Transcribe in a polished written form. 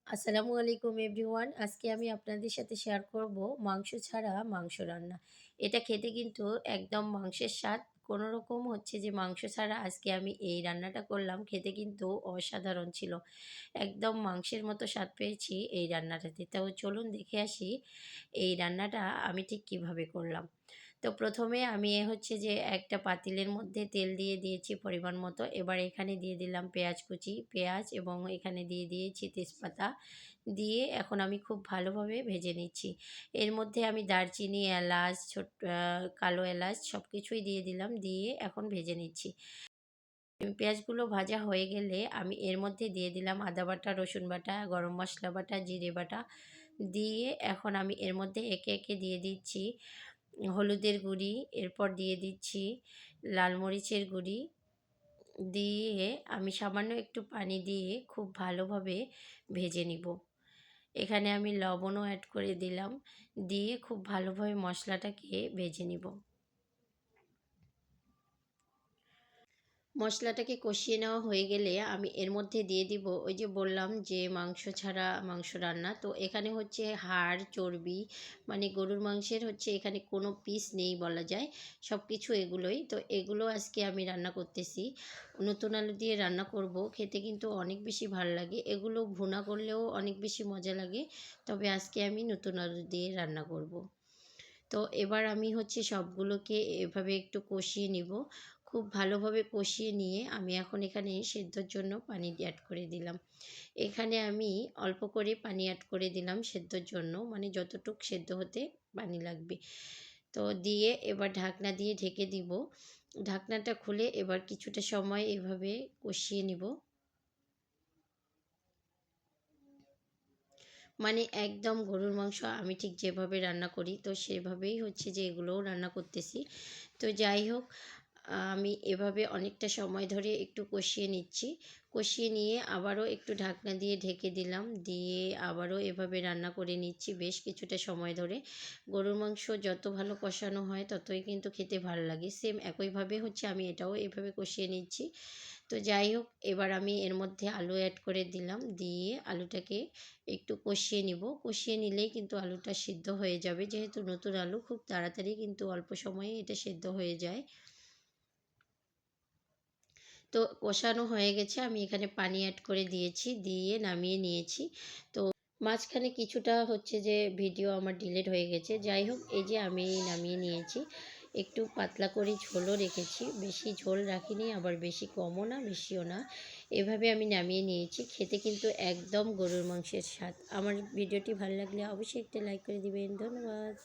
আসসালামু আলাইকুম এভরিওয়ান। আজকে আমি আপনাদের সাথে শেয়ার করব মাংস ছাড়া মাংস রান্না। এটা খেতে কিন্তু একদম মাংসের স্বাদ কোনো রকম হচ্ছে যে মাংস ছাড়া আজকে আমি এই রান্নাটা করলাম। খেতে কিন্তু অসাধারণ ছিল। একদম মাংসের মতো স্বাদ পেয়েছি এই রান্নাটাতে। তো চলুন দেখে আসি এই রান্নাটা আমি ঠিক কিভাবে করলাম। তো প্রথমে আমি হচ্ছে যে একটা পাতিলের মধ্যে তেল দিয়ে দিয়েছি পরিমাণ মতো। এবার এখানে দিয়ে দিলাম পেঁয়াজ কুচি, পেঁয়াজ এবং এখানে দিয়ে দিয়েছি তেজপাতা। দিয়ে এখন আমি খুব ভালোভাবে ভেজে নিচ্ছি। এর মধ্যে আমি দারচিনি, এলাচ, কালো এলাচ সব কিছুই দিয়ে দিলাম। দিয়ে এখন ভেজে নিচ্ছি। পেঁয়াজগুলো ভাজা হয়ে গেলে আমি এর মধ্যে দিয়ে দিলাম আদা বাটা, রসুন বাটা, গরম মশলা বাটা, জিরে বাটা। দিয়ে এখন আমি এর মধ্যে একে একে দিয়ে দিচ্ছি হলুদের গুঁড়ি, এরপর দিয়ে দিচ্ছি লাল মরিচের গুঁড়ি। দিয়ে আমি সামান্য একটু পানি দিয়ে খুব ভালোভাবে ভেজে নিব। এখানে আমি লবণও অ্যাড করে দিলাম। দিয়ে খুব ভালোভাবে মশলাটাকে ভেজে নিব। মশলাটাকে কষিয়ে নেওয়া হয়ে গেলে আমি এর মধ্যে দিয়ে দিব ওই যে বললাম যে মাংস ছাড়া মাংস রান্না। তো এখানে হচ্ছে হাড়, চর্বি, মানে গরুর মাংসের হচ্ছে এখানে কোনো পিস নেই বলা যায়। সব কিছু এগুলোই। তো এগুলো আজকে আমি রান্না করতেছি। নতুন আলু দিয়ে রান্না করব। খেতে কিন্তু অনেক বেশি ভালো লাগে। এগুলো ভুনা করলেও অনেক বেশি মজা লাগে। তবে আজকে আমি নতুন আলু দিয়ে রান্না করব। তো এবার আমি হচ্ছে সবগুলোকে এভাবে একটু কষিয়ে নিব। খুব ভালোভাবে কষিয়ে নিয়ে আমি এখন এখানে সেদ্ধর জন্য পানি অ্যাড করে দিলাম। এখানে আমি অল্প করে পানি অ্যাড করে দিলাম সেদ্ধর জন্য, মানে যতটুক সেদ্ধ হতে পানি লাগবে। তো দিয়ে এবার ঢাকনা দিয়ে ঢেকে দিব। ঢাকনাটা খুলে এবার কিছুটা সময় এভাবে কষিয়ে নিব। মানে একদম গরুর মাংস আমি ঠিক যেভাবে রান্না করি তো সেভাবেই হচ্ছে যে এগুলোও রান্না করতেছি। তো যাই হোক, আমি এভাবে অনেকটা সময় ধরে একটু কষিয়ে নিচ্ছি। কষিয়ে নিয়ে আবারও একটু ঢাকনা দিয়ে ঢেকে দিলাম। দিয়ে আবারও এভাবে রান্না করে নিচ্ছি বেশ কিছুটা সময় ধরে। গরুর মাংস যত ভালো কষানো হয় ততই কিন্তু খেতে ভালো লাগে। সেম একইভাবে হচ্ছে আমি এটাও এভাবে কষিয়ে নিচ্ছি। তো যাই হোক, এবার আমি এর মধ্যে আলু অ্যাড করে দিলাম। দিয়ে আলুটাকে একটু কষিয়ে নিব। কষিয়ে নিলেই কিন্তু আলুটা সিদ্ধ হয়ে যাবে। যেহেতু নতুন আলু খুব তাড়াতাড়ি কিন্তু অল্প সময়ে এটা সিদ্ধ হয়ে যায়। তো কষানো হয়ে গেছে, আমি এখানে পানি অ্যাড করে দিয়েছি। দিয়ে নামিয়ে নিয়েছি। তো মাঝখানে কিছুটা হচ্ছে যে ভিডিও আমার ডিলিট হয়ে গেছে। যাই হোক, এই যে আমি নামিয়ে নিয়েছি। একটু পাতলা করে ঝোলও রেখেছি। বেশি ঝোল রাখিনি, আবার বেশি কমও না, বেশিও না। এভাবে আমি নামিয়ে নিয়েছি। খেতে কিন্তু একদম গরুর মাংসের স্বাদ। আমার ভিডিওটি ভালো লাগলে অবশ্যই একটা লাইক করে দিবেন। ধন্যবাদ।